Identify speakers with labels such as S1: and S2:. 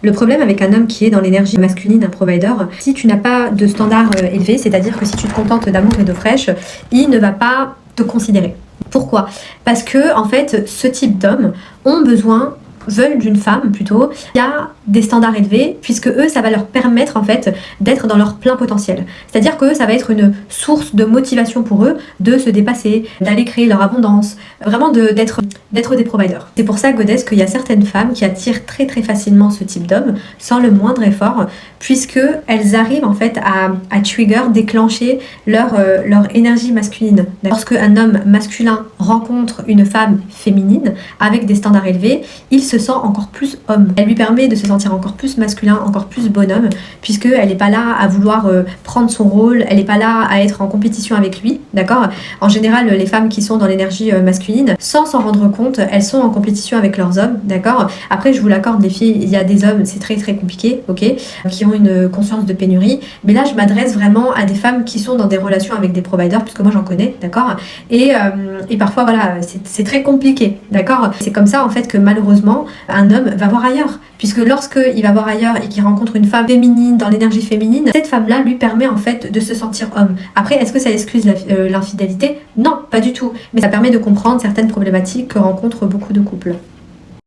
S1: Le problème avec un homme qui est dans l'énergie masculine, un provider, si tu n'as pas de standard élevé, c'est-à-dire que si tu te contentes d'amour et d'eau fraîche, il ne va pas te considérer. Pourquoi? Parce que en fait, ce type d'hommes veulent d'une femme plutôt qui a des standards élevés, puisque eux, ça va leur permettre en fait d'être dans leur plein potentiel. C'est-à-dire que ça va être une source de motivation pour eux de se dépasser, d'aller créer leur abondance, vraiment d'être des providers. C'est pour ça, Goddess, qu'il y a certaines femmes qui attirent très très facilement ce type d'homme sans le moindre effort, puisque elles arrivent en fait à trigger, déclencher leur énergie masculine. Lorsque un homme masculin rencontre une femme féminine avec des standards élevés, il se sent encore plus homme. Elle lui permet de se sentir encore plus masculin, encore plus bonhomme, puisqu'elle n'est pas là à vouloir prendre son rôle, elle n'est pas là à être en compétition avec lui, d'accord? En général, les femmes qui sont dans l'énergie masculine, sans s'en rendre compte, elles sont en compétition avec leurs hommes, d'accord? Après, je vous l'accorde, les filles, il y a des hommes, c'est très très compliqué, ok? Qui ont une conscience de pénurie, mais là, je m'adresse vraiment à des femmes qui sont dans des relations avec des providers, puisque moi j'en connais, d'accord? Et parfois, voilà, c'est très compliqué, d'accord? C'est comme ça, en fait, que malheureusement, un homme va voir ailleurs, puisque lorsqu'il va voir ailleurs et qu'il rencontre une femme féminine, dans l'énergie féminine, cette femme-là lui permet en fait de se sentir homme. Après, est-ce que ça excuse l'infidélité? Non, pas du tout, mais ça permet de comprendre certaines problématiques que rencontrent beaucoup de couples.